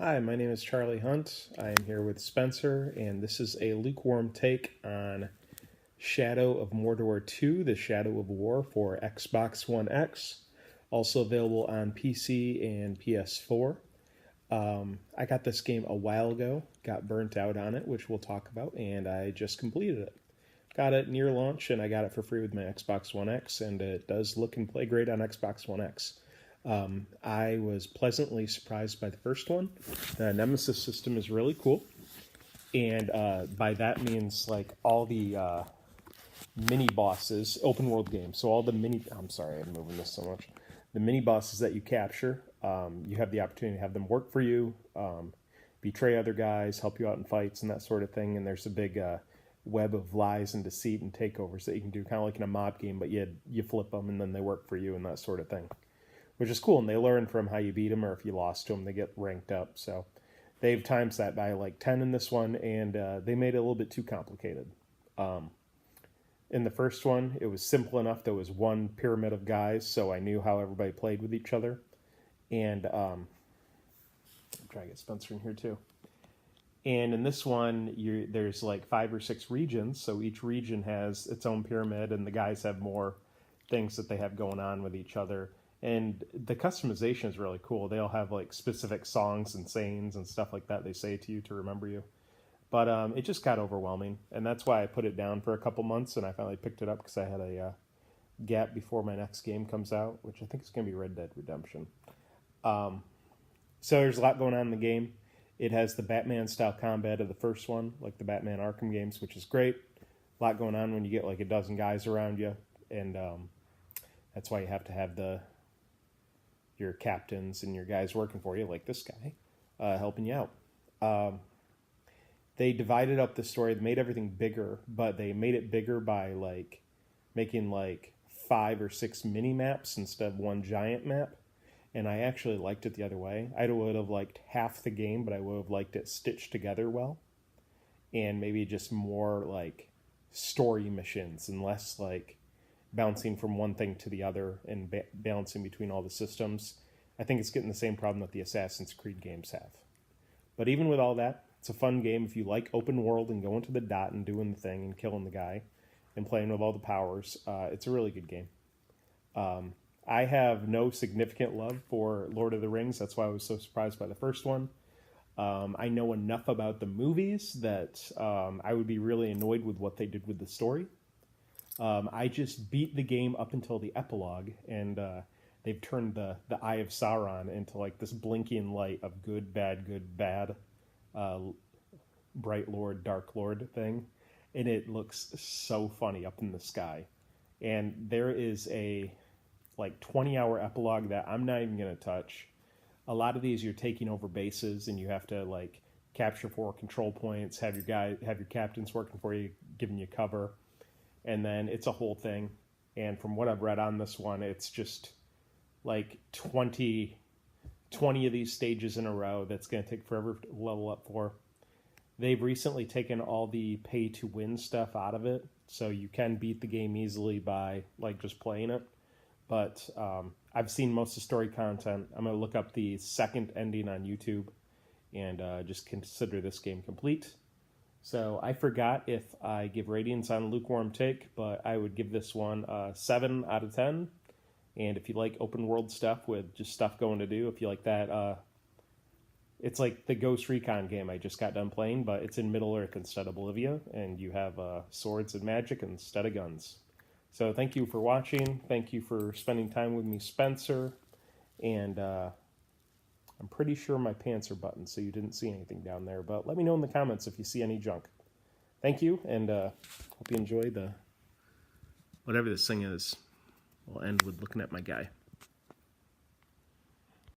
Hi, my name is Charlie Hunt. I am here with Spencer, and this is a lukewarm take on Shadow of Mordor 2, The Shadow of War for Xbox One X, also available on PC and PS4. I got this game a while ago, got burnt out on it, which we'll talk about, and I just completed it. Got it near launch, and I got it for free with my Xbox One X, and it does look and play great on Xbox One X. I was pleasantly surprised by the first one. The Nemesis system is really cool, and by that means like all the mini bosses, open world game. So all the I'm sorry, I'm moving this so much. The mini bosses that you capture, you have the opportunity to have them work for you, betray other guys, help you out in fights and that sort of thing. And there's a big web of lies and deceit and takeovers that you can do, kind of like in a mob game, but you flip them and then they work for you and that sort of thing, which is cool. And they learn from how you beat them, or if you lost to them, they get ranked up. So they've times that by like 10 in this one, and they made it a little bit too complicated. In the first one, it was simple enough. There was one pyramid of guys, so I knew how everybody played with each other. And I'm trying to get Spencer in here too. And in this one, there's like 5 or 6 regions, so each region has its own pyramid, and the guys have more things that they have going on with each other. And the customization is really cool. They all have like specific songs and sayings and stuff like that they say to you to remember you. But it just got overwhelming, and that's why I put it down for a couple months, and I finally picked it up because I had a gap before my next game comes out, which I think is going to be Red Dead Redemption. So there's a lot going on in the game. It has the Batman-style combat of the first one, like the Batman Arkham games, which is great. A lot going on when you get like a dozen guys around you, and that's why you have to have your captains and your guys working for you, like this guy, helping you out. They divided up the story, they made everything bigger, but they made it bigger by like making like 5 or 6 mini maps instead of one giant map. And I actually liked it the other way. I would have liked half the game, but I would have liked it stitched together well, and maybe just more like story missions and less like bouncing from one thing to the other and balancing between all the systems. I think it's getting the same problem that the Assassin's Creed games have. But even with all that, it's a fun game if you like open world and going to the dot and doing the thing and killing the guy and playing with all the powers. It's a really good game. I have no significant love for Lord of the Rings. That's why I was so surprised by the first one. I know enough about the movies that I would be really annoyed with what they did with the story. I just beat the game up until the epilogue, and they've turned the Eye of Sauron into like this blinking light of good, bad, bright lord, dark lord thing. And it looks so funny up in the sky. And there is a like 20-hour epilogue that I'm not even going to touch. A lot of these you're taking over bases, and you have to like capture 4 control points, have your captains working for you, giving you cover. And then it's a whole thing. And from what I've read on this one, it's just like 20 of these stages in a row that's going to take forever to level up for. They've recently taken all the pay-to-win stuff out of it, so you can beat the game easily by like just playing it. But I've seen most of the story content. I'm going to look up the second ending on YouTube and just consider this game complete. So I forgot if I give ratings on a lukewarm take, but I would give this one a 7 out of 10. And if you like open world stuff with just stuff going to do, if you like that, it's like the Ghost Recon game I just got done playing, but it's in Middle Earth instead of Bolivia, and you have swords and magic instead of guns. So thank you for watching. Thank you for spending time with me, Spencer. And I'm pretty sure my pants are buttoned, so you didn't see anything down there. But let me know in the comments if you see any junk. Thank you, and hope you enjoy whatever this thing is. We'll end with looking at my guy.